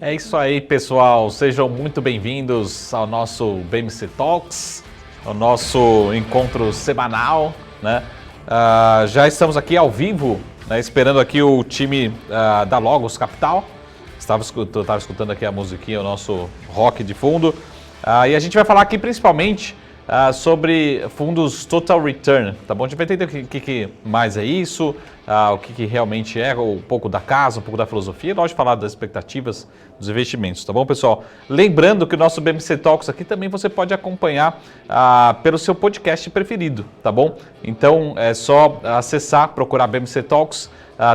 É isso aí, pessoal. Sejam muito bem-vindos ao nosso BMC Talks, ao nosso encontro semanal, né? Já estamos aqui ao vivo, né, esperando aqui o time da Logos Capital. Estava escutando aqui a musiquinha, o nosso rock de fundo. E a gente vai falar aqui principalmente sobre fundos Total Return, tá bom? A gente vai entender o que mais é isso, o que realmente é, um pouco da casa, um pouco da filosofia, nós falar das expectativas dos investimentos, tá bom, pessoal? Lembrando que o nosso BMC Talks aqui também você pode acompanhar pelo seu podcast preferido, tá bom? Então é só acessar, procurar BMC Talks,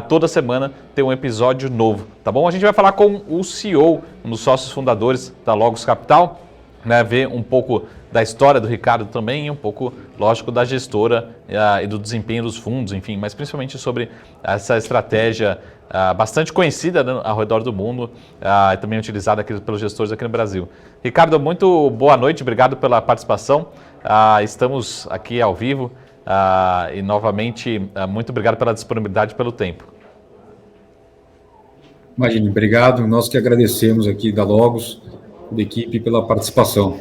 toda semana tem um episódio novo, tá bom? A gente vai falar com o CEO, um dos sócios fundadores da Logos Capital, né, ver um pouco da história do Ricardo também e um pouco, lógico, da gestora e do desempenho dos fundos, enfim, mas principalmente sobre essa estratégia bastante conhecida, né, ao redor do mundo e também utilizada aqui pelos gestores aqui no Brasil. Ricardo, muito boa noite, obrigado pela participação. Estamos aqui ao vivo e novamente muito obrigado pela disponibilidade e pelo tempo. Imagine, obrigado. Nós que agradecemos aqui da Logos, da equipe, pela participação.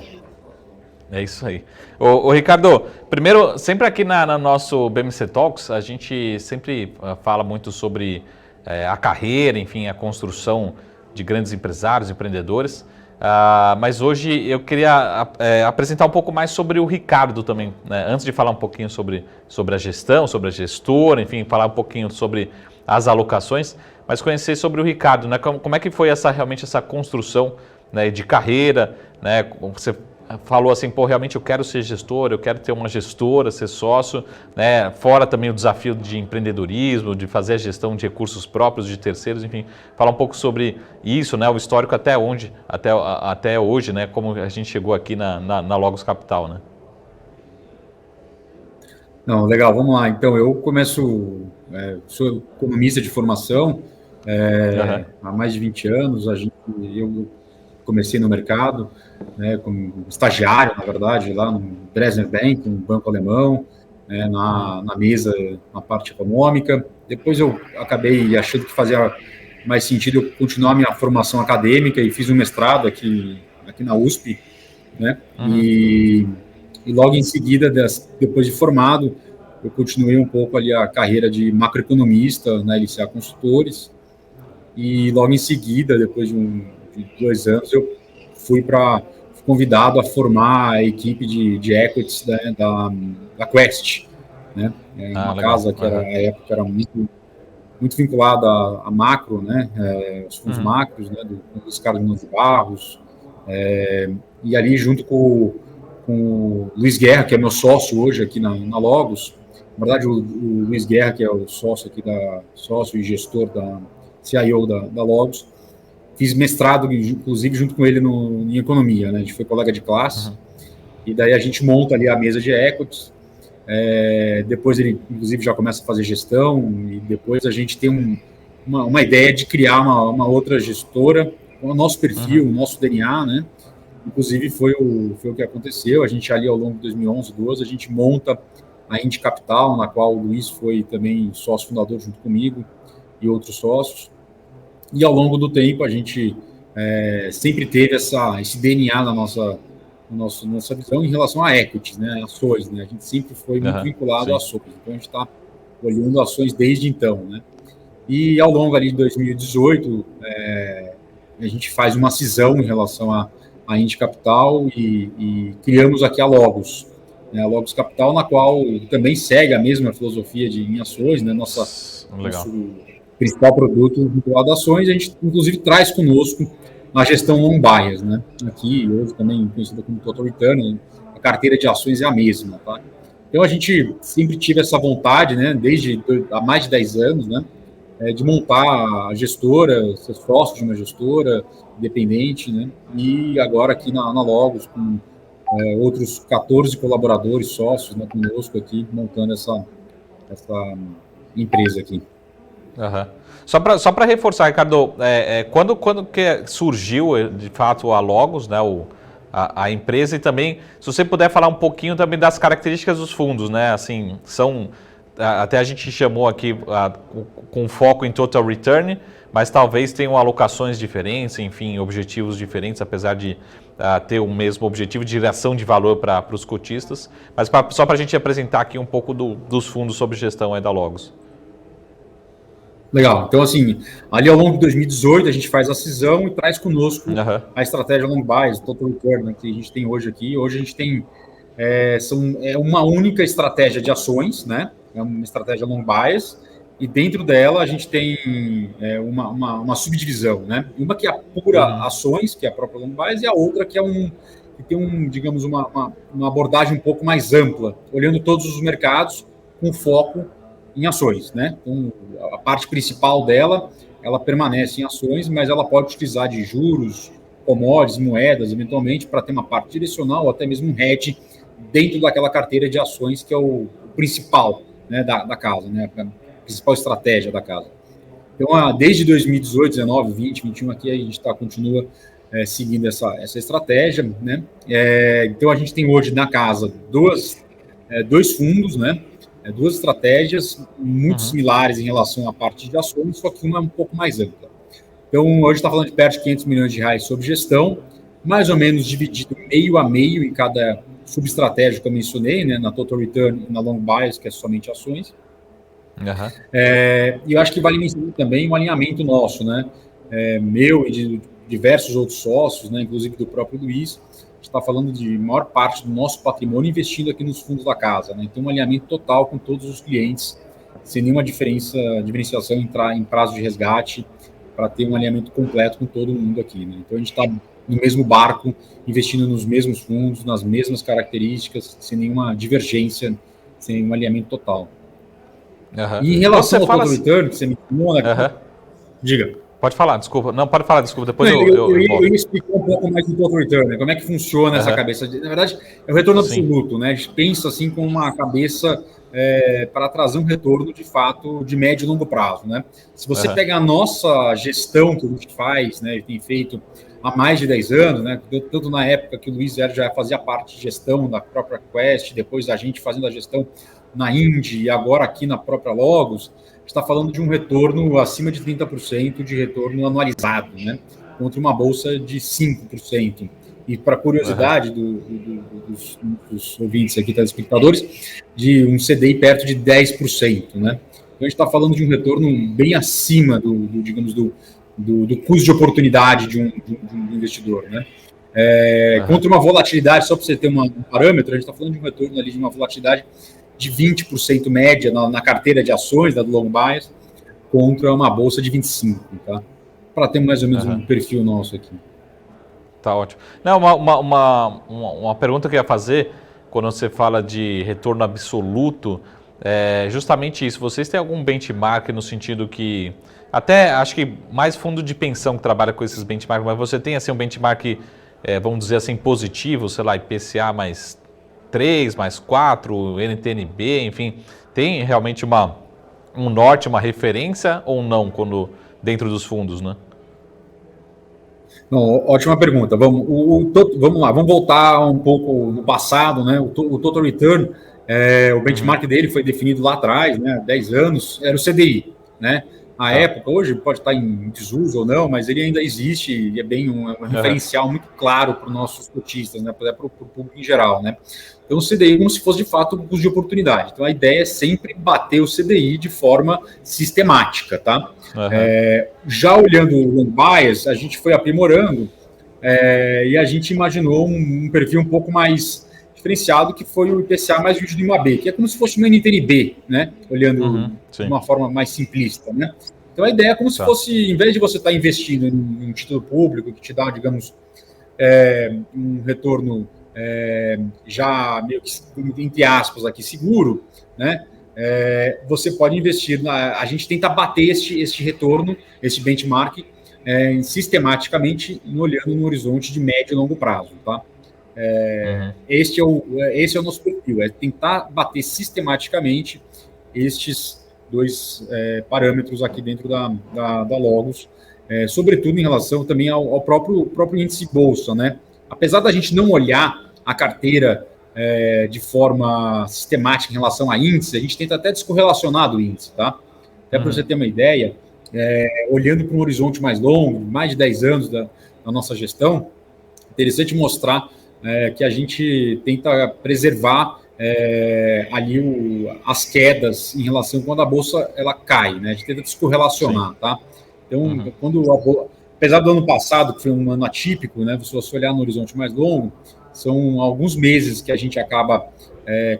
É isso aí. Ô Ricardo, primeiro, sempre aqui no nosso BMC Talks, a gente sempre fala muito sobre a carreira, enfim, a construção de grandes empresários, empreendedores. Mas hoje eu queria apresentar um pouco mais sobre o Ricardo também, né? Antes de falar um pouquinho sobre a gestão, sobre a gestora, enfim, falar um pouquinho sobre as alocações, mas conhecer sobre o Ricardo, né? Como é que foi realmente essa construção, né, de carreira, né? Você falou assim, pô, realmente eu quero ser gestor, eu quero ter uma gestora, ser sócio, né? Fora também o desafio de empreendedorismo, de fazer a gestão de recursos próprios de terceiros, enfim, falar um pouco sobre isso, né? O histórico até hoje, né? Como a gente chegou aqui na Logos Capital, né? Não, legal, vamos lá. Então, eu sou economista de formação, há mais de 20 anos, eu comecei no mercado, né, como estagiário, na verdade, lá no Dresdner Bank, um banco alemão, né, na mesa, na parte econômica. Depois eu acabei achando que fazia mais sentido eu continuar minha formação acadêmica e fiz um mestrado aqui na USP, né, e logo em seguida, depois de formado, eu continuei um pouco ali a carreira de macroeconomista na LCA Consultores, e logo em seguida, depois de 2 anos, eu fui convidado a formar a equipe de equities da Quest, né? Uma Legal. casa que na época era muito vinculada a macro, né? Os fundos macros, né? Dos Carlos Barros, e ali junto com o Luiz Guerra, que é meu sócio hoje aqui na Logos. Na verdade, o Luiz Guerra, que é o sócio aqui sócio e gestor da CIO da Logos. Fiz mestrado, inclusive, junto com ele em economia, né? A gente foi colega de classe. E daí a gente monta ali a mesa de equities. Depois ele, inclusive, já começa a fazer gestão. E depois a gente tem uma ideia de criar uma outra gestora com o nosso perfil, o nosso DNA, né? Inclusive, foi o que aconteceu. A gente ali, ao longo de 2011, 2012, a gente monta a Indy Capital, na qual o Luiz foi também sócio fundador junto comigo e outros sócios. E ao longo do tempo a gente sempre teve esse DNA na nossa visão em relação a equities, né, ações, né? A gente sempre foi muito vinculado a ações. Então a gente está olhando ações desde então, né? E ao longo ali de 2018 a gente faz uma cisão em relação a Indy Capital e criamos aqui a Logos, né? A Logos Capital, na qual também segue a mesma filosofia em ações, né? Nosso principal produto vinculado a ações, a gente inclusive traz conosco a gestão non-bias, né? Aqui, hoje também conhecida como Total Return, a carteira de ações é a mesma, tá? Então a gente sempre tive essa vontade, né? Desde há mais de 10 anos, né? De montar a gestora, ser sócio de uma gestora independente, né? E agora aqui na Logos, com outros 14 colaboradores, sócios, né, conosco aqui, montando essa empresa aqui. Só para reforçar, Ricardo, quando que surgiu de fato a Logos, né, a empresa, e também, se você puder falar um pouquinho também das características dos fundos, né, assim, até a gente chamou aqui com foco em total return, mas talvez tenham alocações diferentes, enfim, objetivos diferentes, apesar de ter o mesmo objetivo de geração de valor para os cotistas. Mas só para a gente apresentar aqui um pouco dos fundos sob gestão aí da Logos. Legal. Então, assim, ali ao longo de 2018, a gente faz a cisão e traz conosco a estratégia long bias, total return, né, que a gente tem hoje aqui. Hoje a gente tem uma única estratégia de ações, né? É uma estratégia long bias, e dentro dela a gente tem uma subdivisão, né? Uma que apura ações, que é a própria long bias, e a outra que tem digamos, uma abordagem um pouco mais ampla, olhando todos os mercados com foco em ações, né? Então, a parte principal dela, ela permanece em ações, mas ela pode utilizar de juros, commodities, moedas, eventualmente, para ter uma parte direcional ou até mesmo um hedge dentro daquela carteira de ações que é o principal, né, da casa, né? A principal estratégia da casa. Então, desde 2018, 19, 20, 21 aqui, a gente continua seguindo essa estratégia, né? Então, a gente tem hoje na casa dois fundos, né? Duas estratégias muito similares em relação à parte de ações, só que uma é um pouco mais ampla. Então, hoje está falando de perto de 500 milhões de reais sob gestão, mais ou menos dividido meio a meio em cada subestratégia que eu mencionei, né, na Total Return e na Long Bias, que é somente ações. E eu acho que vale mencionar também um alinhamento nosso, né, meu e de diversos outros sócios, né, inclusive do próprio Luiz. Está falando de maior parte do nosso patrimônio investindo aqui nos fundos da casa, né? Então, um alinhamento total com todos os clientes, sem nenhuma diferenciação em prazo de resgate, para ter um alinhamento completo com todo mundo aqui, né? Então, a gente está no mesmo barco, investindo nos mesmos fundos, nas mesmas características, sem nenhuma divergência, sem um alinhamento total. E em relação ao total return, que você me falou, né? Diga. Pode falar, desculpa. Não, pode falar, desculpa. Depois eu ia explicar um pouco mais do total return, né? Como é que funciona essa cabeça. Na verdade, é o retorno absoluto, né? A gente pensa assim com uma cabeça para trazer um retorno, de fato, de médio e longo prazo, né? Se você pega a nossa gestão que a gente faz, né? Tem feito há mais de 10 anos, né? Tanto na época que o Luiz já fazia parte de gestão da própria Quest, depois a gente fazendo a gestão na Indy e agora aqui na própria Logos, está falando de um retorno acima de 30% de retorno anualizado, né? Contra uma bolsa de 5%. E para curiosidade dos ouvintes aqui, telespectadores, de um CDI perto de 10%, né? Então a gente está falando de um retorno bem acima do custo de oportunidade de um investidor, né? Contra uma volatilidade, só para você ter um parâmetro, a gente está falando de um retorno ali de uma volatilidade de 20% média na carteira de ações da do Long Bias, contra uma bolsa de 25%, tá? Para ter mais ou menos um perfil nosso aqui. Tá ótimo. Não, uma pergunta que eu ia fazer, quando você fala de retorno absoluto, é justamente isso. Vocês têm algum benchmark no sentido que, até acho que mais fundo de pensão que trabalha com esses benchmarks, mas você tem assim um benchmark, vamos dizer assim, positivo, sei lá, IPCA mais 3, mais 4, NTNB, enfim, tem realmente um norte, uma referência ou não quando dentro dos fundos, né? Não, ótima pergunta. Vamos lá, vamos voltar um pouco no passado, né? O Total Return, o benchmark dele foi definido lá atrás, né? 10 anos, era o CDI, né? A época, hoje pode estar em desuso ou não, mas ele ainda existe e é bem um referencial muito claro para os nossos cotistas, né? Para o público em geral, né? Então, o CDI como se fosse, de fato, um custo de oportunidade. Então, a ideia é sempre bater o CDI de forma sistemática, tá? Já olhando o long bias, a gente foi aprimorando e a gente imaginou um perfil um pouco mais diferenciado, que foi o IPCA mais rígido em AB, que é como se fosse uma NTNB, né? Olhando de uma forma mais simplista, né? Então, a ideia é como se fosse, em vez de você estar investindo em um título público que te dá, digamos, um retorno já meio que, entre aspas, aqui, seguro, né? Você pode investir, a gente tenta bater este retorno, este benchmark, sistematicamente, olhando no horizonte de médio e longo prazo, tá? Esse é o nosso perfil, é tentar bater sistematicamente estes dois parâmetros aqui dentro da Logos, sobretudo em relação também ao próprio índice bolsa, né? Apesar da gente não olhar a carteira de forma sistemática em relação a índice, a gente tenta até descorrelacionar do índice, tá? Até para você ter uma ideia, olhando para um horizonte mais longo, mais de 10 anos da nossa gestão, interessante mostrar que a gente tenta preservar ali as quedas em relação quando a bolsa ela cai, né? A gente tenta descorrelacionar, tá? Então, apesar do ano passado, que foi um ano atípico, né? Se você olhar no horizonte mais longo, são alguns meses que a gente acaba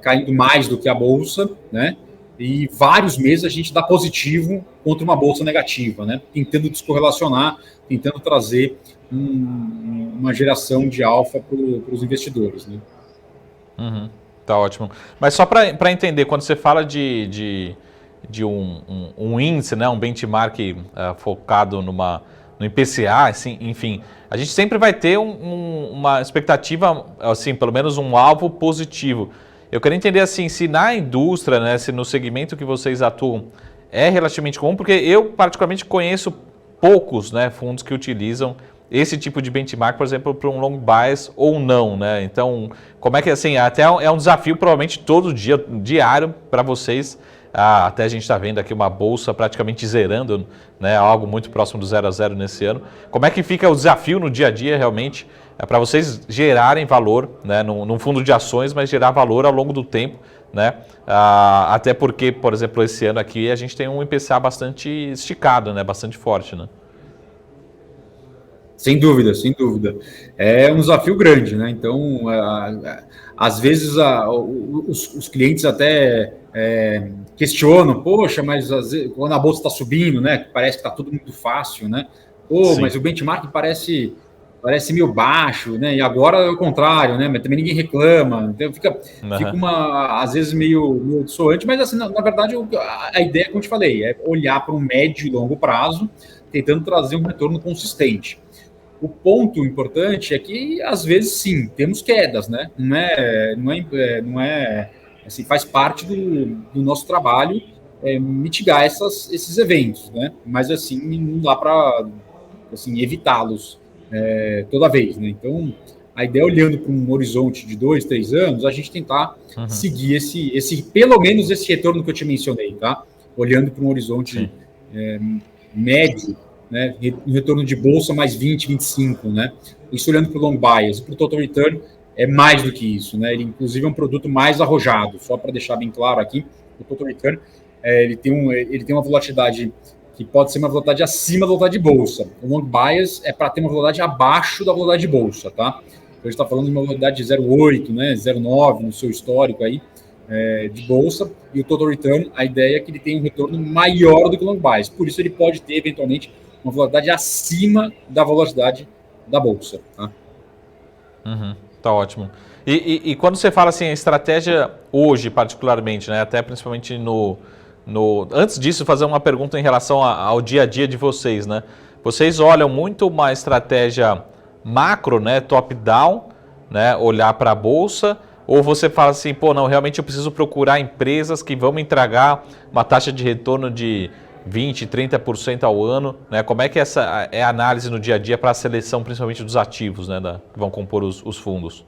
caindo mais do que a bolsa, né? E vários meses a gente dá positivo contra uma bolsa negativa, né? Tentando descorrelacionar, tentando trazer uma geração de alfa para os investidores, né? Tá ótimo. Mas só para entender, quando você fala de um índice, né, um benchmark focado no IPCA, assim, enfim, a gente sempre vai ter uma expectativa, assim, pelo menos um alvo positivo. Eu quero entender assim, se na indústria, né, se no segmento que vocês atuam é relativamente comum, porque eu particularmente conheço poucos, né, fundos que utilizam esse tipo de benchmark, por exemplo, para um long bias ou não, né? Então, como é que assim, até é um desafio provavelmente todo dia, diário para vocês. Até a gente está vendo aqui uma bolsa praticamente zerando, né? Algo muito próximo do 0 a 0 nesse ano. Como é que fica o desafio no dia a dia realmente para vocês gerarem valor, né? Num fundo de ações, mas gerar valor ao longo do tempo, né? Até porque, por exemplo, esse ano aqui a gente tem um IPCA bastante esticado, né? Bastante forte, né? Sem dúvida, sem dúvida. É um desafio grande, né? Então, às vezes os clientes até questionam, poxa, mas quando a bolsa está subindo, né? Parece que está tudo muito fácil, né? Pô, mas o benchmark parece meio baixo, né? E agora é o contrário, né? Mas também ninguém reclama. Então fica às vezes meio dissoante, mas assim, na verdade, a ideia, como eu te falei, é olhar para um médio e longo prazo, tentando trazer um retorno consistente. O ponto importante é que, às vezes, sim, temos quedas, né? Não é assim, faz parte do nosso trabalho mitigar esses eventos, né? Mas, assim, não dá para assim, evitá-los toda vez, né? Então, a ideia, olhando para um horizonte de 2, 3 anos, a gente tentar seguir pelo menos esse retorno que eu te mencionei, tá? Olhando para um horizonte médio, né, um retorno de bolsa mais 20, 25, né? Isso olhando para o long bias, para o total return é mais do que isso, né? Ele inclusive é um produto mais arrojado, só para deixar bem claro aqui, o total return ele tem uma volatilidade que pode ser uma volatilidade acima da volatilidade de bolsa. O long bias é para ter uma volatilidade abaixo da volatilidade de bolsa, tá? Então a gente está falando de uma volatilidade de 0,8, né, 0,9 no seu histórico aí, de bolsa, e o total return, a ideia é que ele tem um retorno maior do que o long bias, por isso ele pode ter eventualmente uma volatilidade acima da volatilidade da bolsa. Tá, tá ótimo. E quando você fala assim, a estratégia hoje, particularmente, né, até principalmente antes disso, fazer uma pergunta em relação ao dia a dia de vocês, né? Vocês olham muito uma estratégia macro, né, top-down, né, olhar para a bolsa, ou você fala assim, pô, não, realmente eu preciso procurar empresas que vão me entregar uma taxa de retorno de 20%, 30% ao ano, né? Como é que essa é a análise no dia a dia para a seleção, principalmente dos ativos, né, que vão compor os fundos?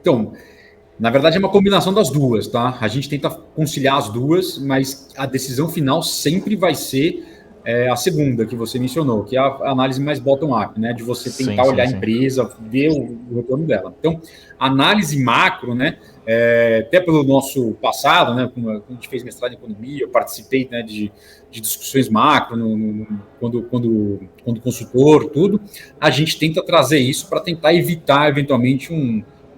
Então, na verdade é uma combinação das duas, tá? A gente tenta conciliar as duas, mas a decisão final sempre vai ser a segunda que você mencionou, que é a análise mais bottom-up, né? De você tentar olhar a empresa, ver o retorno dela. Então, análise macro, né? Até pelo nosso passado, né? Quando a gente fez mestrado em economia, eu participei, né, de discussões macro quando consultor, tudo. A gente tenta trazer isso para tentar evitar, eventualmente,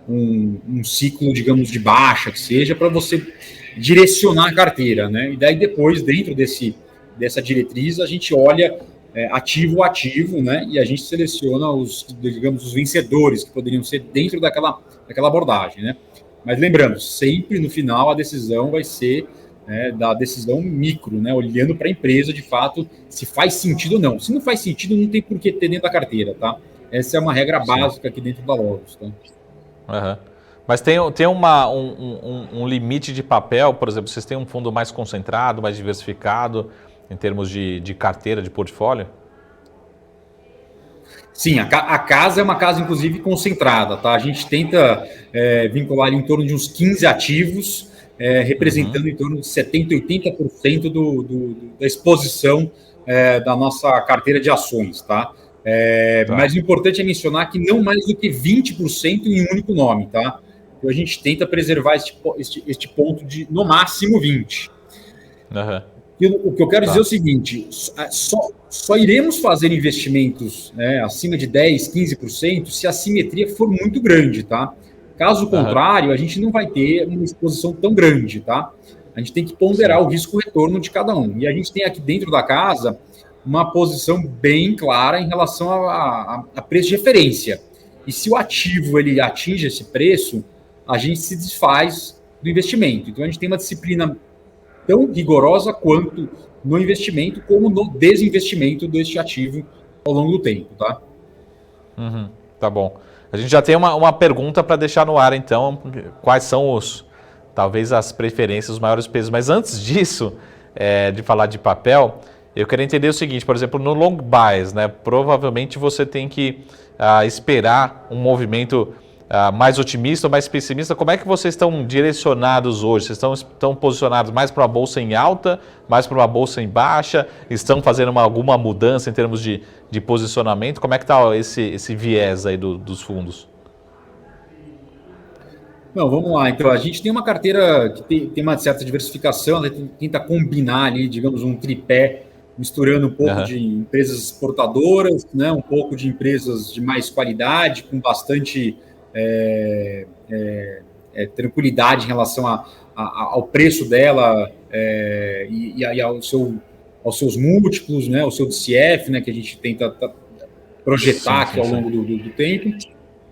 um ciclo, digamos, de baixa, que seja, para você direcionar a carteira, né? E daí depois, dentro dessa diretriz, a gente olha ativo a ativo, né? E a gente seleciona os vencedores que poderiam ser dentro daquela abordagem, né? Mas lembrando, sempre no final a decisão vai ser da decisão micro, né? Olhando para a empresa, de fato, se faz sentido ou não. Se não faz sentido, não tem por que ter dentro da carteira, tá? Essa é uma regra básica aqui dentro da Logos, tá? Mas tem um limite de papel, por exemplo, vocês têm um fundo mais concentrado, mais diversificado, em termos de carteira, de portfólio? Sim, a casa é uma casa, inclusive, concentrada, tá? A gente tenta vincular ali em torno de uns 15 ativos, representando em torno de 70%, 80% da exposição da nossa carteira de ações, tá? Mas o importante é mencionar que não mais do que 20% em um único nome, tá? Então a gente tenta preservar este ponto de, no máximo, 20%. O que eu quero dizer é o seguinte, só iremos fazer investimentos, né, acima de 10%, 15% se a simetria for muito grande, tá? Caso contrário, a gente não vai ter uma exposição tão grande, tá? A gente tem que ponderar o risco-retorno de cada um. E a gente tem aqui dentro da casa uma posição bem clara em relação a preço de referência. E se o ativo ele atinge esse preço, a gente se desfaz do investimento. Então, a gente tem uma disciplina tão rigorosa quanto no investimento como no desinvestimento deste ativo ao longo do tempo, tá? Tá bom. A gente já tem uma pergunta para deixar no ar, então, quais são talvez as preferências, os maiores pesos. Mas antes disso, de falar de papel, eu queria entender o seguinte, por exemplo, no long bias, né, provavelmente você tem que esperar um movimento mais otimista ou mais pessimista. Como é que vocês estão direcionados hoje? Vocês estão posicionados mais para uma bolsa em alta, mais para uma bolsa em baixa? Estão fazendo alguma mudança em termos de posicionamento? Como é que está esse viés aí dos fundos? Não, vamos lá. Então, a gente tem uma carteira que tem uma certa diversificação, né? Tenta combinar ali, digamos, um tripé, misturando um pouco de empresas exportadoras, né? Um pouco de empresas de mais qualidade, com bastante tranquilidade em relação ao preço dela e aos seus múltiplos, né, ao seu DCF, né, que a gente tenta projetar aqui ao longo do tempo.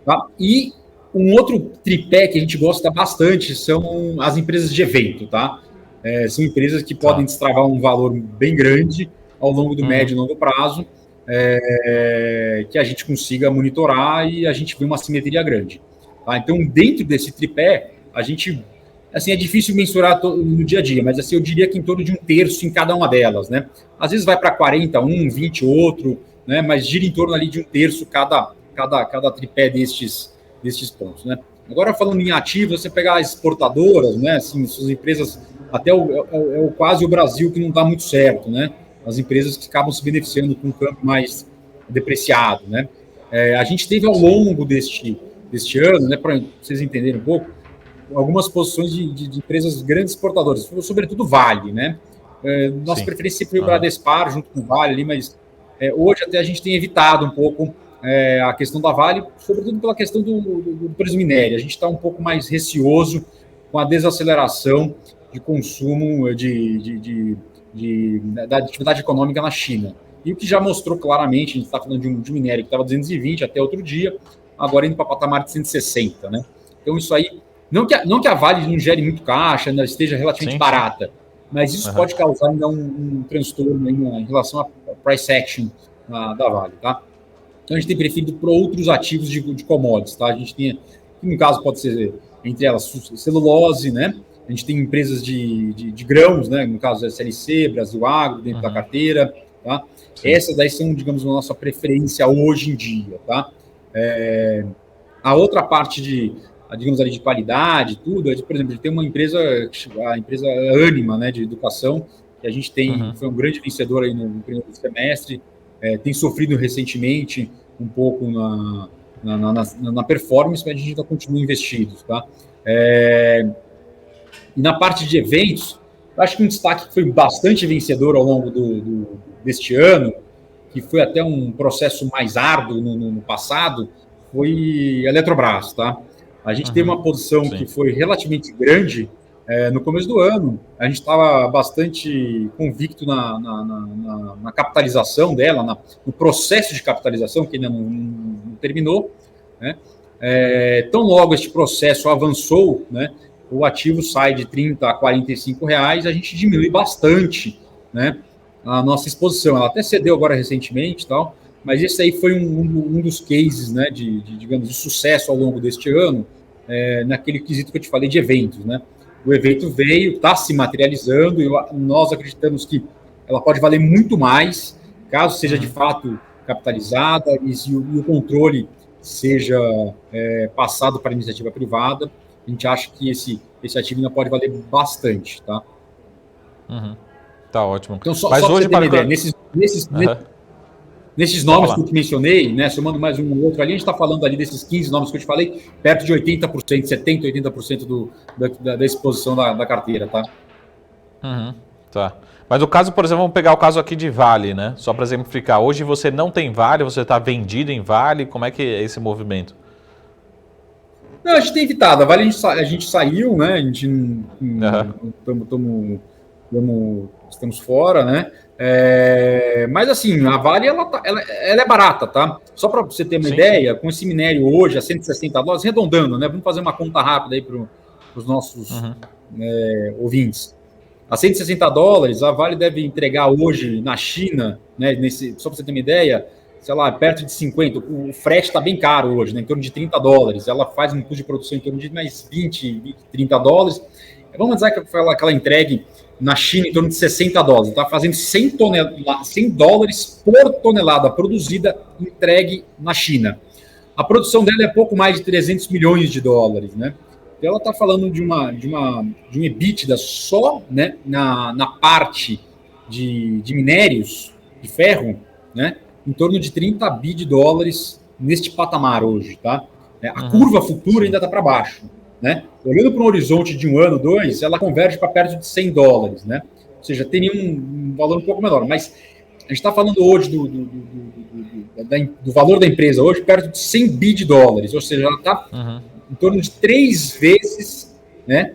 Tá? E um outro tripé que a gente gosta bastante são as empresas de evento. Tá? São empresas que podem destravar um valor bem grande ao longo do médio e longo prazo, que a gente consiga monitorar e a gente vê uma simetria grande. Tá? Então, dentro desse tripé, a gente, assim, é difícil mensurar no dia a dia, mas assim, eu diria que em torno de 1/3 em cada uma delas, né? Às vezes vai para 40, 20 outro, né? Mas gira em torno ali de 1/3 cada tripé destes pontos, né? Agora, falando em ativos, você pegar as exportadoras, né? Assim, suas empresas, até quase o Brasil que não dá muito certo, né? As empresas que acabam se beneficiando com um câmbio mais depreciado, né? A gente teve ao longo deste ano, né, para vocês entenderem um pouco, algumas posições de empresas grandes exportadoras, sobretudo Vale, né? Nossa preferência sempre foi o Bradespar junto com o Vale ali, mas hoje até a gente tem evitado um pouco a questão da Vale, sobretudo pela questão do preço do minério. A gente está um pouco mais receoso com a desaceleração de consumo da atividade econômica na China. E o que já mostrou claramente, a gente está falando de minério que estava 220 até outro dia, agora indo para patamar de 160, né? Então isso aí, não que a Vale não gere muito caixa, ainda esteja relativamente barata, mas isso pode causar ainda um transtorno em relação à price action da Vale, tá? Então a gente tem preferido por outros ativos de commodities, tá? A gente tem, que no caso pode ser, entre elas, celulose, né? A gente tem empresas de grãos, né? No caso, SLC, Brasil Agro, dentro da carteira, tá? Essas daí são, digamos, a nossa preferência hoje em dia, tá? A outra parte digamos ali, de qualidade, tudo, por exemplo, a gente tem uma empresa, a empresa Ânima, né, de educação, que a gente tem, foi um grande vencedor aí no primeiro semestre, tem sofrido recentemente um pouco na performance, mas a gente ainda continua investido, tá? E na parte de eventos, eu acho que um destaque que foi bastante vencedor ao longo deste ano, que foi até um processo mais árduo no passado, foi a Eletrobras, tá? A gente teve uma posição que foi relativamente grande no começo do ano. A gente estava bastante convicto na capitalização dela, no processo de capitalização, que ainda não terminou, né? Tão logo este processo avançou, né? O ativo sai de R$30 a R$45, a gente diminui bastante, né, a nossa exposição. Ela até cedeu agora recentemente, tal, mas esse aí foi um dos cases, né, digamos, de sucesso ao longo deste ano, naquele quesito que eu te falei de eventos, né? O evento veio, está se materializando, e nós acreditamos que ela pode valer muito mais, caso seja de fato capitalizada e o controle seja passado para a iniciativa privada, a gente acha que esse ativo ainda pode valer bastante, tá? Uhum. Tá ótimo. Então, só Mas para você hoje, ter uma ideia, Uhum. nesses Pode nomes que falar. eu te mencionei, né, somando mais um ou outro ali, a gente está falando ali desses 15 nomes que eu te falei, perto de 80%, 70%, 80% da exposição da carteira, tá? Uhum. Tá. Mas o caso, por exemplo, vamos pegar o caso aqui de Vale, né? Só para exemplificar. Hoje você não tem Vale, você está vendido em Vale. Como é que é esse movimento? Não, a gente tem evitado. A Vale a gente saiu, né? A gente Uhum. estamos fora, né? Mas assim, a Vale ela é barata, tá? Só para você ter uma Sim, sim. ideia, com esse minério hoje a $160, arredondando, né? Vamos fazer uma conta rápida aí para os nossos Uhum. ouvintes. A $160, a Vale deve entregar hoje na China, né? Só para você ter uma ideia, sei lá, perto de 50. O frete está bem caro hoje, né, em torno de $30. Ela faz um custo de produção em torno de mais 20, $30. Vamos dizer que ela entregue na China em torno de $60. Está fazendo $100 por tonelada produzida entregue na China. A produção dela é pouco mais de $300 milhões, né? Então ela está falando de um EBITDA só, né, na parte de minérios de ferro, né, em torno de 30 bi de dólares neste patamar hoje, tá? A Uhum. curva futura ainda está para baixo, né? Olhando para um horizonte de um ano, dois, ela converge para perto de $100, né? Ou seja, teria um valor um pouco menor, mas a gente está falando hoje do valor da empresa hoje perto de 100 bi de dólares, ou seja, ela está Uhum. em torno de 3 vezes, né,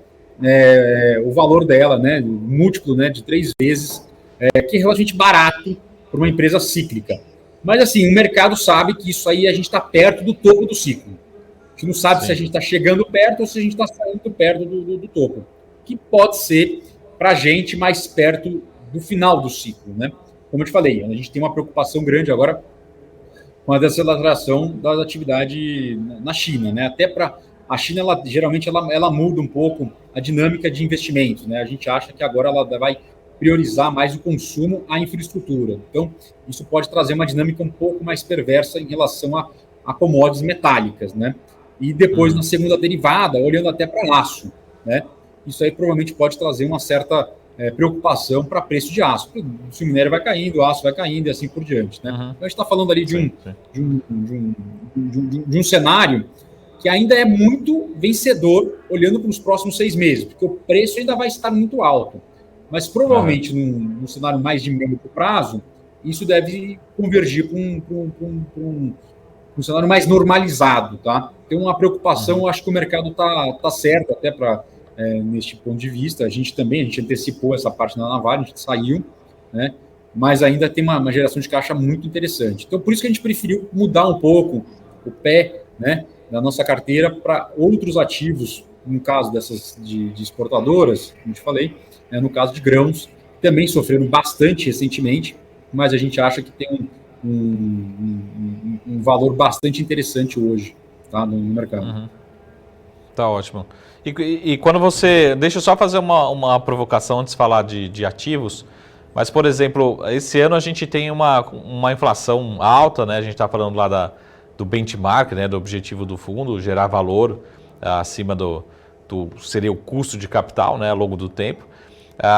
o valor dela, né, o múltiplo, né, de 3 vezes, que é relativamente barato para uma empresa cíclica. Mas assim, o mercado sabe que isso aí a gente está perto do topo do ciclo. A gente não sabe se a Sim. gente está chegando perto ou se a gente está saindo perto do topo, que pode ser para a gente mais perto do final do ciclo, né? Como eu te falei, a gente tem uma preocupação grande agora com a desaceleração das atividades na China, né? Até para a China, geralmente ela muda um pouco a dinâmica de investimento, né? A gente acha que agora ela vai priorizar mais o consumo à infraestrutura. Então, isso pode trazer uma dinâmica um pouco mais perversa em relação a commodities metálicas, né? E depois, na Uhum. segunda derivada, olhando até para aço, né? Isso aí provavelmente pode trazer uma certa preocupação para preço de aço. Se o minério vai caindo, o aço vai caindo e assim por diante, né? Uhum. Então, a gente está falando ali Sim, sim. de um cenário que ainda é muito vencedor olhando para os próximos 6 meses, porque o preço ainda vai estar muito alto. Mas Uhum. provavelmente num cenário mais de médio prazo, isso deve convergir para um cenário mais normalizado, tá? Tem uma preocupação, Uhum. acho que o mercado está certo até para neste ponto de vista. A gente antecipou essa parte na Naval, a gente saiu, né? Mas ainda tem uma geração de caixa muito interessante. Então, por isso que a gente preferiu mudar um pouco o pé, né, da nossa carteira para outros ativos, no caso dessas de exportadoras, como eu te falei, né, no caso de grãos, também sofreram bastante recentemente, mas a gente acha que tem um valor bastante interessante hoje, tá, no mercado. Uhum. Tá ótimo. E quando você. Deixa eu só fazer uma provocação antes de falar de ativos. Mas, por exemplo, esse ano a gente tem uma inflação alta, né? A gente está falando lá do benchmark, né? Do objetivo do fundo, gerar valor acima seria o custo de capital, né? Ao longo do tempo.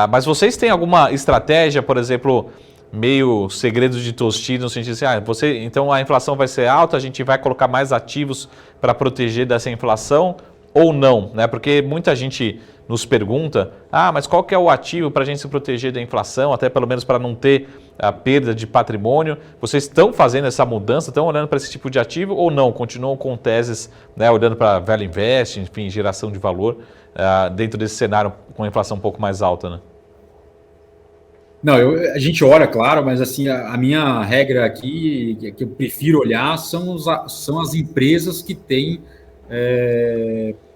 Mas vocês têm alguma estratégia, por exemplo, meio segredos de Tostino, no sentido assim, então a inflação vai ser alta, a gente vai colocar mais ativos para proteger dessa inflação ou não, né? Porque muita gente nos pergunta, mas qual que é o ativo para a gente se proteger da inflação, até pelo menos para não ter a perda de patrimônio. Vocês estão fazendo essa mudança, estão olhando para esse tipo de ativo ou não? Continuam com teses, né, olhando para Value Invest, enfim, geração de valor, dentro desse cenário com a inflação um pouco mais alta, né? Não, a gente olha, claro, mas assim, a minha regra aqui, que eu prefiro olhar, são as empresas que têm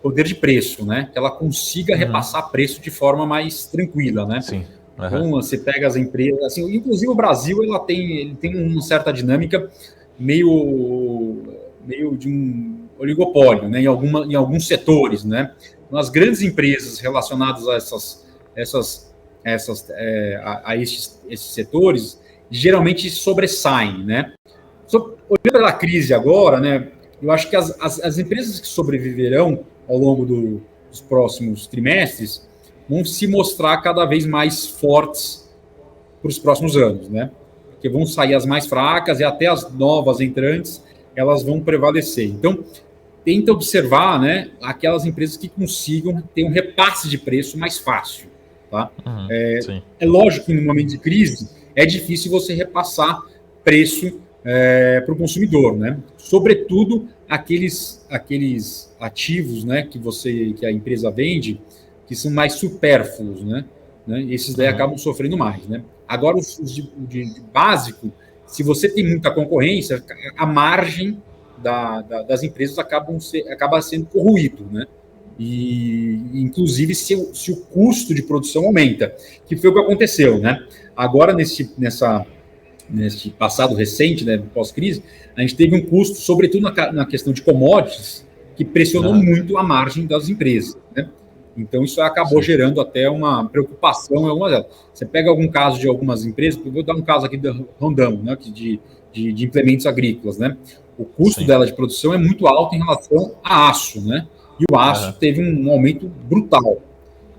poder de preço, né? Que ela consiga Uhum. repassar preço de forma mais tranquila, né? Sim. Uhum. Então, você pega as empresas, assim, inclusive o Brasil, ele tem uma certa dinâmica meio de um oligopólio, né? Em alguns setores, né? Então, as grandes empresas relacionadas a esses setores geralmente sobressaem, né? Olhando pela crise agora, né, eu acho que as empresas que sobreviverão ao longo dos próximos trimestres vão se mostrar cada vez mais fortes para os próximos anos, né? Porque vão sair as mais fracas e até as novas entrantes, elas vão prevalecer. Então, tenta observar, né, aquelas empresas que consigam ter um repasse de preço mais fácil, tá? É lógico que no momento de crise é difícil você repassar preço para o consumidor, né? Sobretudo aqueles ativos, né, que a empresa vende, que são mais supérfluos, né? Esses daí acabam sofrendo mais, né? Agora, os de básico, se você tem muita concorrência, a margem das empresas acaba sendo corroído, né? E, inclusive, se o custo de produção aumenta, que foi o que aconteceu, né? Agora, nesse passado recente, né, pós-crise, a gente teve um custo, sobretudo na questão de commodities, que pressionou muito a margem das empresas, né? Então, isso acabou gerando até uma preocupação em algumas delas. Você pega algum caso de algumas empresas, vou dar um caso aqui da Rondão, né, de implementos agrícolas, né? O custo dela de produção é muito alto em relação a aço, né? E o aço teve um aumento brutal.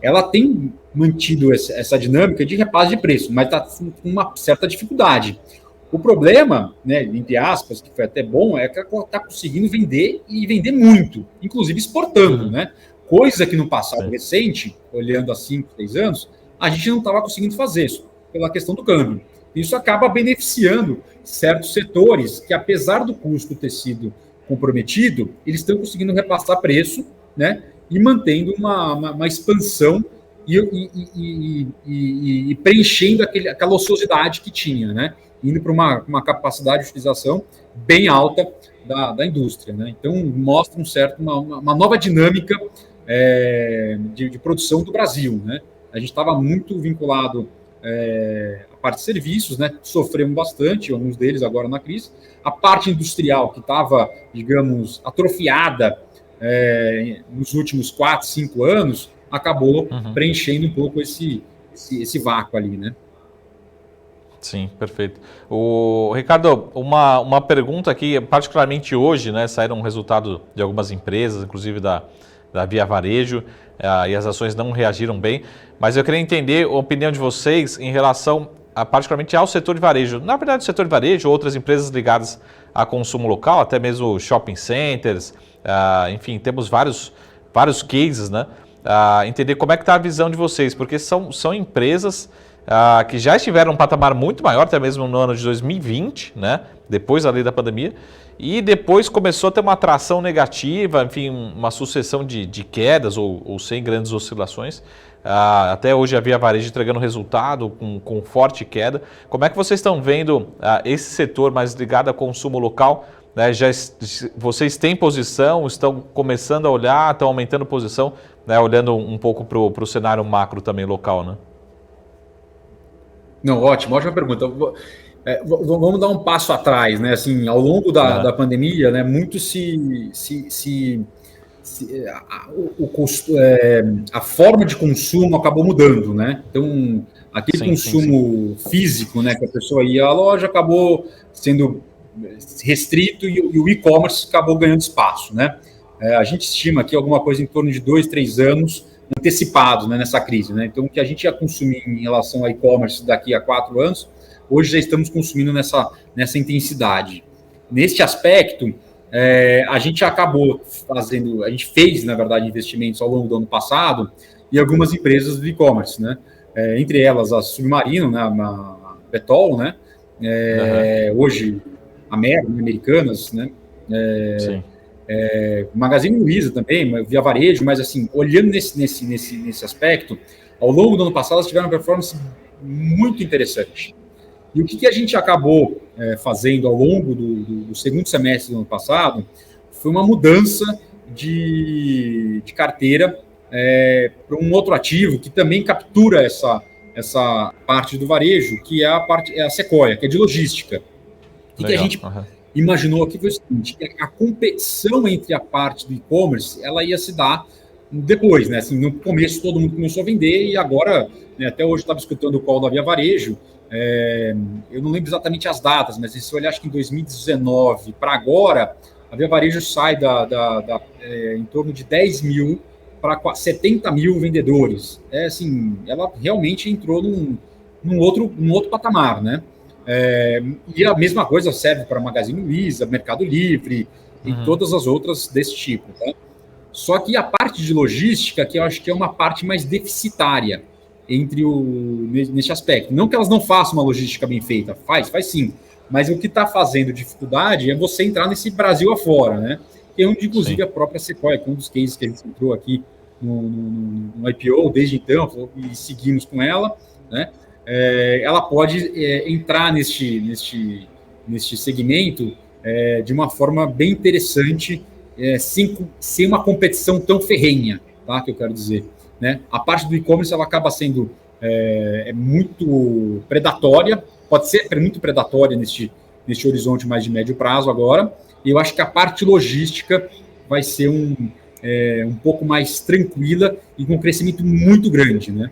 Ela tem mantido essa dinâmica de repasse de preço, mas está com uma certa dificuldade. O problema, né, entre aspas, que foi até bom, é que ela está conseguindo vender e vender muito, inclusive exportando, né? Coisa que no passado recente, olhando há 5, 6 anos, a gente não estava conseguindo fazer isso, pela questão do câmbio. Isso acaba beneficiando certos setores que, apesar do custo ter sido comprometido, eles estão conseguindo repassar preço, né, e mantendo uma expansão e preenchendo aquela ociosidade que tinha, né, indo para uma capacidade de utilização bem alta da indústria, né? Então, mostra uma nova dinâmica de produção do Brasil, né? A gente estava muito vinculado à parte de serviços, né? Sofremos bastante, alguns deles agora na crise. A parte industrial, que estava, digamos, atrofiada nos últimos 4, 5 anos, acabou preenchendo um pouco esse vácuo ali, né? Sim, perfeito. Ricardo, uma pergunta aqui, particularmente hoje, né, saíram um resultado de algumas empresas, inclusive da Via Varejo, e as ações não reagiram bem, mas eu queria entender a opinião de vocês em relação, particularmente ao setor de varejo. Na verdade, o setor de varejo, outras empresas ligadas a consumo local, até mesmo shopping centers, enfim, temos vários cases, né? Entender como é que está a visão de vocês, porque são empresas que já estiveram um patamar muito maior, até mesmo no ano de 2020, né? Depois ali da pandemia, e depois começou a ter uma atração negativa, enfim, uma sucessão de quedas ou sem grandes oscilações. Até hoje a Via Varejo entregando resultado com forte queda. Como é que vocês estão vendo esse setor mais ligado a consumo local? Né? Vocês têm posição, estão começando a olhar, estão aumentando posição, né? Olhando um pouco para o cenário macro também local, né? Não, ótima pergunta. Vamos dar um passo atrás, né? Assim, ao longo da pandemia, né? Muito a forma de consumo acabou mudando, né? Então, aquele consumo físico, né? Que a pessoa ia à loja acabou sendo restrito e o e-commerce acabou ganhando espaço, né? A gente estima aqui alguma coisa em torno de 2, 3 anos antecipados, né, nessa crise, né? Então, o que a gente ia consumir em relação a e-commerce daqui a 4 anos, hoje já estamos consumindo nessa intensidade. Neste aspecto, a gente fez, na verdade, investimentos ao longo do ano passado em algumas empresas do e-commerce, né? Entre elas a Submarino, né, a Betol, né? Hoje a Americanas, né? Sim. Magazine Luiza também, Via Varejo, mas assim, olhando nesse aspecto, ao longo do ano passado elas tiveram uma performance muito interessante. E o que a gente acabou fazendo ao longo do segundo semestre do ano passado foi uma mudança de carteira para um outro ativo que também captura essa parte do varejo, que é a Sequoia, que é de logística. O que a gente imaginou aqui foi o seguinte: que a competição entre a parte do e-commerce ela ia se dar depois, né? Assim, no começo todo mundo começou a vender e agora, né, até hoje eu estava escutando o call da Via Varejo, eu não lembro exatamente as datas, mas se eu olhar, acho que em 2019 para agora, a Via Varejo sai em torno de 10 mil para 70 mil vendedores. Assim, ela realmente entrou num outro patamar, né? E a mesma coisa serve para Magazine Luiza, Mercado Livre e todas as outras desse tipo, tá? Só que a parte de logística, que eu acho que é uma parte mais deficitária nesse aspecto. Não que elas não façam uma logística bem feita, faz sim. Mas o que está fazendo dificuldade é você entrar nesse Brasil afora, né? Que é onde, inclusive, a própria Sequoia, que é um dos cases que a gente entrou aqui no IPO desde então, e seguimos com ela, né? Ela pode entrar neste segmento de uma forma bem interessante, sem uma competição tão ferrenha, tá? Que eu quero dizer, né? A parte do e-commerce ela acaba sendo muito predatória, pode ser muito predatória neste horizonte mais de médio prazo agora, e eu acho que a parte logística vai ser um pouco mais tranquila e com um crescimento muito grande, né?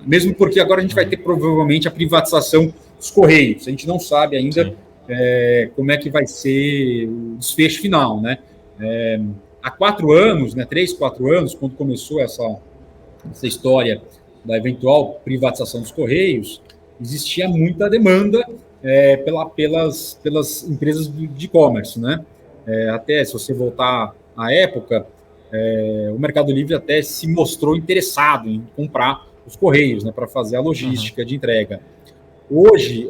Mesmo porque agora a gente vai ter provavelmente a privatização dos Correios. A gente não sabe ainda como é que vai ser o desfecho final, né? Há 4 anos, né, 3, 4 anos, quando começou essa história da eventual privatização dos Correios, existia muita demanda pelas empresas de e-commerce, né? Até se você voltar à época, o Mercado Livre até se mostrou interessado em comprar os Correios, né, para fazer a logística de entrega. Hoje,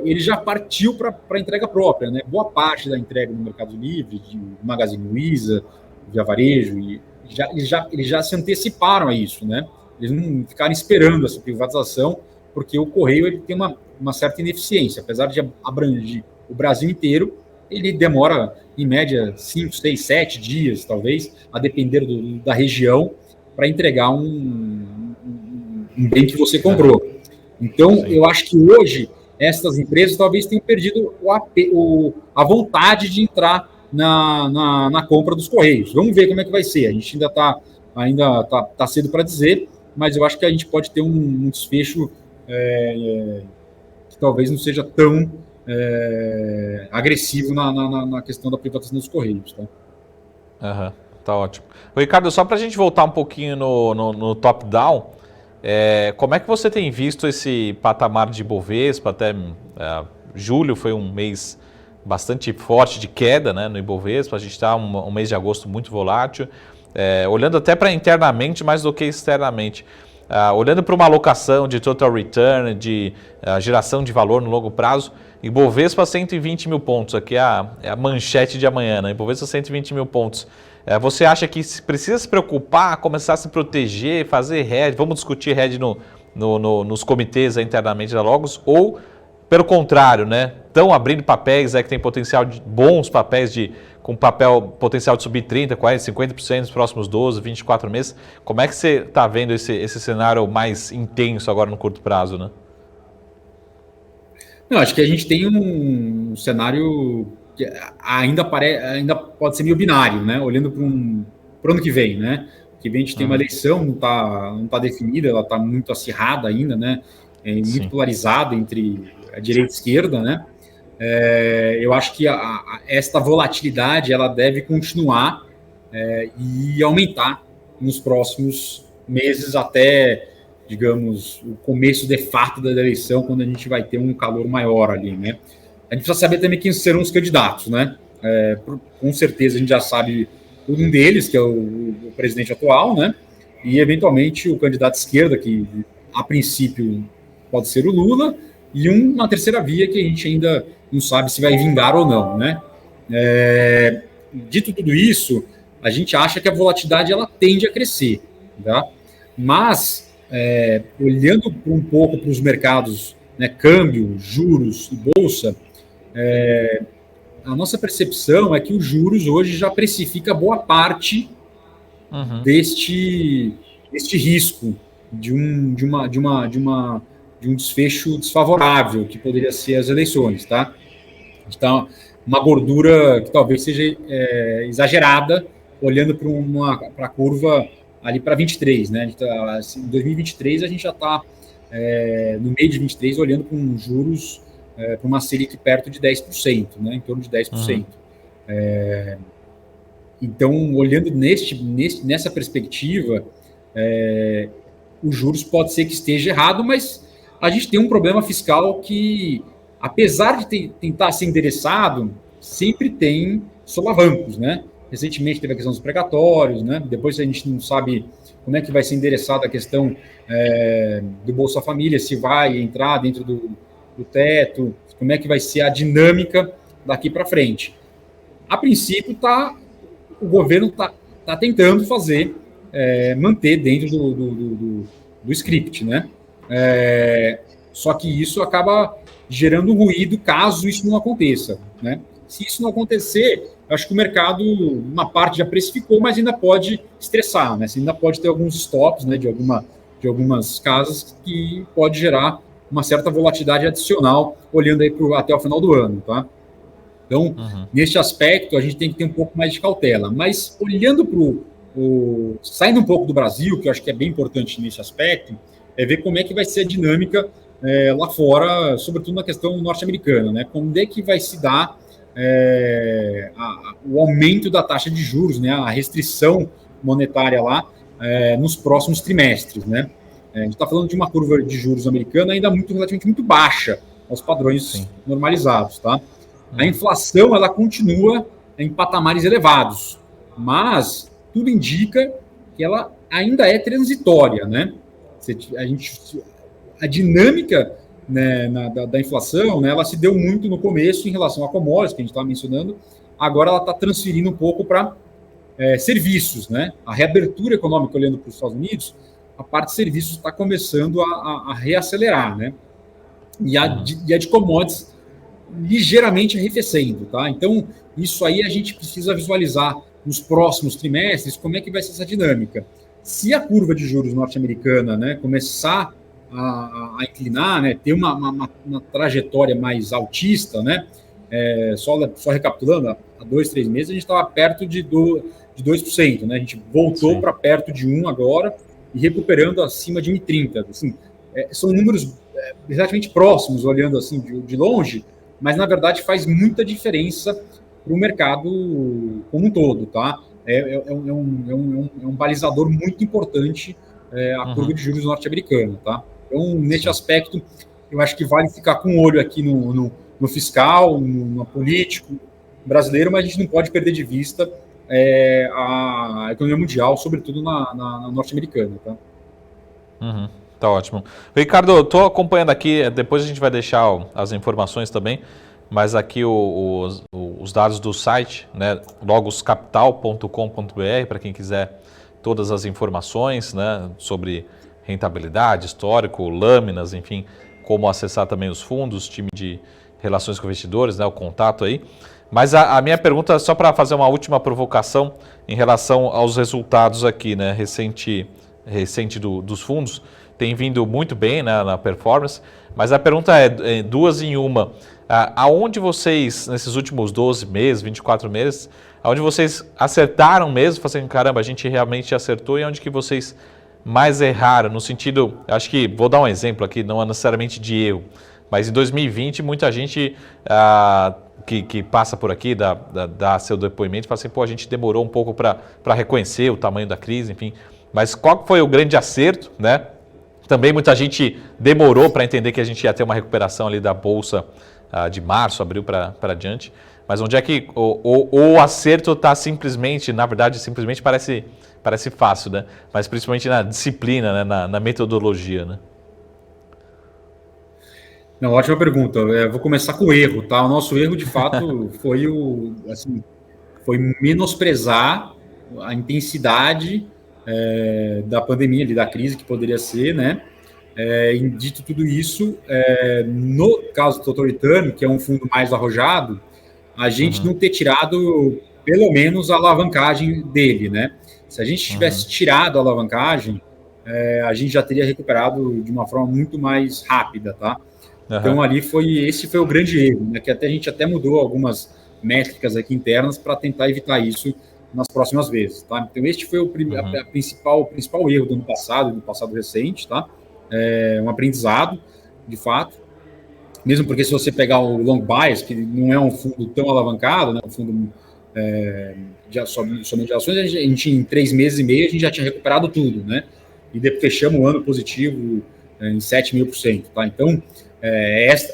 ele já partiu para a entrega própria, né? Boa parte da entrega no Mercado Livre, de Magazine Luiza, Via Varejo, eles já se anteciparam a isso, né? Eles não ficaram esperando essa privatização, porque o Correio ele tem uma certa ineficiência. Apesar de abranger o Brasil inteiro, ele demora, em média, 5, 6, 7 dias, talvez, a depender da região, para entregar um bem que você comprou. Então, eu acho que hoje, essas empresas talvez tenham perdido a vontade de entrar na compra dos Correios. Vamos ver como é que vai ser. A gente ainda tá cedo para dizer, mas eu acho que a gente pode ter um desfecho que talvez não seja tão agressivo na questão da privatização dos Correios. Tá? Tá ótimo. Ricardo, só para a gente voltar um pouquinho no top-down, como é que você tem visto esse patamar de Ibovespa? Até julho foi um mês bastante forte de queda, né, no Ibovespa. A gente está um mês de agosto muito volátil, olhando até para internamente mais do que externamente. Olhando para uma alocação de total return, de geração de valor no longo prazo, Ibovespa 120 mil pontos, aqui é a manchete de amanhã, né? Ibovespa 120 mil pontos. Você acha que precisa se preocupar, começar a se proteger, fazer hedge, vamos discutir hedge nos comitês internamente da Logos, ou, pelo contrário, né? Estão abrindo papéis que tem potencial de bons papéis com potencial de subir 30%, 40%, 50% nos próximos 12, 24 meses. Como é que você está vendo esse cenário mais intenso agora no curto prazo, né? Não, acho que a gente tem um cenário que ainda pode ser meio binário, né? Olhando para o ano que vem, né? Que vem a gente tem uma eleição, não tá definida, ela está muito acirrada ainda, né? Muito polarizada entre a direita e a esquerda, né? Eu acho que esta volatilidade ela deve continuar e aumentar nos próximos meses até, digamos, o começo de fato da eleição, quando a gente vai ter um calor maior ali, né? A gente precisa saber também quem serão os candidatos, né? Com certeza a gente já sabe um deles, que é o presidente atual, né? E eventualmente o candidato de esquerda, que a princípio pode ser o Lula, e uma terceira via que a gente ainda não sabe se vai vingar ou não, né? Dito tudo isso, a gente acha que a volatilidade ela tende a crescer, tá? Mas olhando um pouco para os mercados, né, câmbio, juros e bolsa, a nossa percepção é que os juros hoje já precifica boa parte deste risco de um desfecho desfavorável que poderia ser as eleições, tá? Então, uma gordura que talvez seja exagerada, olhando para a curva ali para 23, né? Assim, em 2023 a gente já está no meio de 23 olhando com juros para uma Selic perto de 10%, né? Em torno de 10%. Então, olhando nessa perspectiva, os juros pode ser que esteja errado, mas a gente tem um problema fiscal que, apesar de tentar ser endereçado, sempre tem solavancos, né? Recentemente teve a questão dos precatórios, né? Depois a gente não sabe como é que vai ser endereçada a questão do Bolsa Família, se vai entrar dentro do teto, como é que vai ser a dinâmica daqui para frente. A princípio, o governo está tentando manter dentro do script, né? Só que isso acaba gerando ruído caso isso não aconteça, né? Se isso não acontecer, acho que o mercado, uma parte já precificou, mas ainda pode estressar, né? Você ainda pode ter alguns stops, né, de algumas casas que pode gerar uma certa volatilidade adicional olhando aí até o final do ano, tá? Então, neste aspecto, a gente tem que ter um pouco mais de cautela. Mas olhando saindo um pouco do Brasil, que eu acho que é bem importante nesse aspecto, é ver como é que vai ser a dinâmica lá fora, sobretudo na questão norte-americana, né? Como é que vai se dar o aumento da taxa de juros, né? A restrição monetária lá nos próximos trimestres, né? A gente está falando de uma curva de juros americana ainda relativamente muito baixa aos padrões normalizados, tá? A inflação, ela continua em patamares elevados, mas tudo indica que ela ainda é transitória, né? A dinâmica, né, da inflação, né, ela se deu muito no começo em relação a commodities, que a gente estava mencionando, agora ela está transferindo um pouco para serviços, né? A reabertura econômica, olhando para os Estados Unidos, a parte de serviços está começando a reacelerar, né? E a de commodities ligeiramente arrefecendo, tá? Então, isso aí a gente precisa visualizar nos próximos trimestres como é que vai ser essa dinâmica. Se a curva de juros norte-americana, né, começar a inclinar, né, ter uma trajetória mais altista, né, só recapitulando, há 2, 3 meses a gente estava perto de 2%, né, a gente voltou para perto de 1% agora e recuperando acima de 1,30%. Assim, são números relativamente próximos, olhando assim de longe, mas na verdade faz muita diferença para o mercado como um todo, tá? É um balizador muito importante a curva de juros norte-americana, tá? Então, neste aspecto, eu acho que vale ficar com o olho aqui no fiscal, no político brasileiro, mas a gente não pode perder de vista a economia mundial, sobretudo na norte-americana, tá? Tá ótimo. Ricardo, eu estou acompanhando aqui, depois a gente vai deixar as informações também, mas aqui os dados do site, né, logoscapital.com.br, para quem quiser todas as informações, né, sobre rentabilidade, histórico, lâminas, enfim, como acessar também os fundos, time de relações com investidores, né, o contato aí. Mas a minha pergunta é só para fazer uma última provocação em relação aos resultados aqui, né, recente dos fundos. Tem vindo muito bem, né, na performance, mas a pergunta é duas em uma. Aonde vocês, nesses últimos 12 meses, 24 meses, aonde vocês acertaram mesmo, fazendo caramba, a gente realmente acertou, e onde que vocês mais erraram, no sentido, acho que, vou dar um exemplo aqui, não é necessariamente de erro, mas em 2020 muita gente que passa por aqui, dá seu depoimento, fala assim, pô, a gente demorou um pouco para reconhecer o tamanho da crise, enfim, mas qual foi o grande acerto, né? Também muita gente demorou para entender que a gente ia ter uma recuperação ali da Bolsa de março, abril para diante. Mas onde é que o acerto está simplesmente, na verdade, simplesmente parece fácil, né? Mas principalmente na disciplina, né? na metodologia, né? Não, ótima pergunta. Vou começar com o erro, tá? O nosso erro, de fato, foi foi menosprezar a intensidade da pandemia, da crise que poderia ser, né? Dito tudo isso, no caso do Total Return, que é um fundo mais arrojado, a gente não ter tirado pelo menos a alavancagem dele, né? Se a gente tivesse tirado a alavancagem, a gente já teria recuperado de uma forma muito mais rápida, tá? Então esse foi o grande erro, né? Que a gente até mudou algumas métricas aqui internas para tentar evitar isso nas próximas vezes, tá? Então, este foi o principal erro do ano passado recente, tá? Um aprendizado, de fato. Mesmo porque se você pegar o long bias, que não é um fundo tão alavancado, né? Um fundo somente de ações, a gente em 3 meses e meio a gente já tinha recuperado tudo, né? E depois fechamos o ano positivo em 7.000%, tá? Então,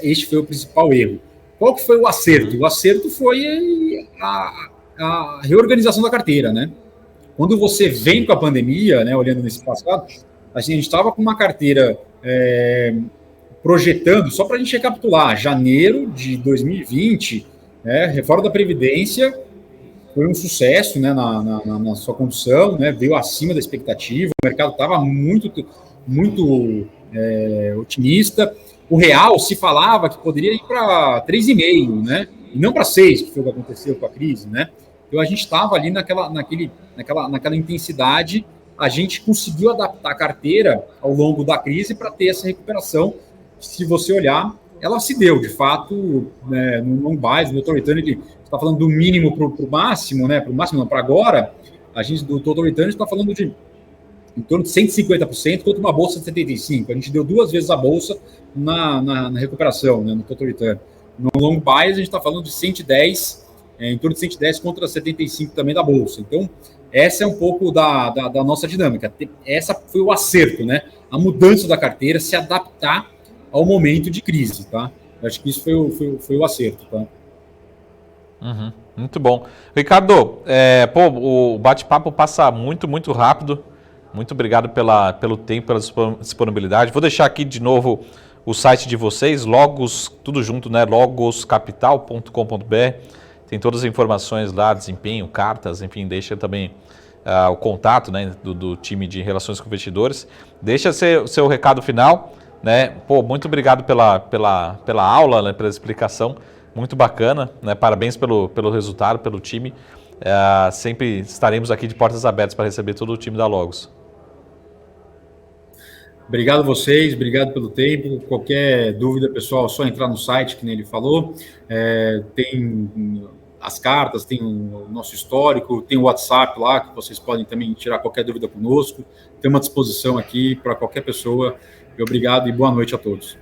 este foi o principal erro. Qual que foi o acerto? O acerto foi a reorganização da carteira, né? Quando você vem com a pandemia, né, olhando nesse passado, a gente estava com uma carteira projetando, só para a gente recapitular, janeiro de 2020, reforma da Previdência foi um sucesso, né, na sua condução, né, veio acima da expectativa, o mercado estava muito otimista. O real se falava que poderia ir para 3,5, né, e não para 6, que foi o que aconteceu com a crise, né. Então a gente estava ali naquela intensidade, a gente conseguiu adaptar a carteira ao longo da crise para ter essa recuperação. Se você olhar, ela se deu, de fato, né, no long bias, no total return, ele está falando do mínimo para o máximo, né? Para o máximo não, para agora, a gente do total return está falando de em torno de 150% contra uma bolsa de 75%. A gente deu 2 vezes a bolsa na recuperação, né, no total return. No long bias, a gente está falando de 110, em torno de 110 contra 75 também da bolsa. Então, essa é um pouco da nossa dinâmica. Essa foi o acerto, né? A mudança da carteira, se adaptar ao momento de crise, tá? Eu acho que isso foi o acerto, tá? Uhum, muito bom. Ricardo, o bate-papo passa muito, muito rápido. Muito obrigado pelo tempo, pela disponibilidade. Vou deixar aqui de novo o site de vocês, Logos, tudo junto, né? logoscapital.com.br. Tem todas as informações lá, desempenho, cartas, enfim, deixa também o contato, né, do time de relações com investidores. Deixa seu recado final, né? Muito obrigado pela aula, né, pela explicação, muito bacana, né? Parabéns pelo resultado, pelo time. Sempre estaremos aqui de portas abertas para receber todo o time da Logos. Obrigado a vocês, obrigado pelo tempo. Qualquer dúvida, pessoal, é só entrar no site, que nem ele falou. Tem as cartas, tem o nosso histórico, tem o WhatsApp lá, que vocês podem também tirar qualquer dúvida conosco. Tem uma disposição aqui para qualquer pessoa. Obrigado e boa noite a todos.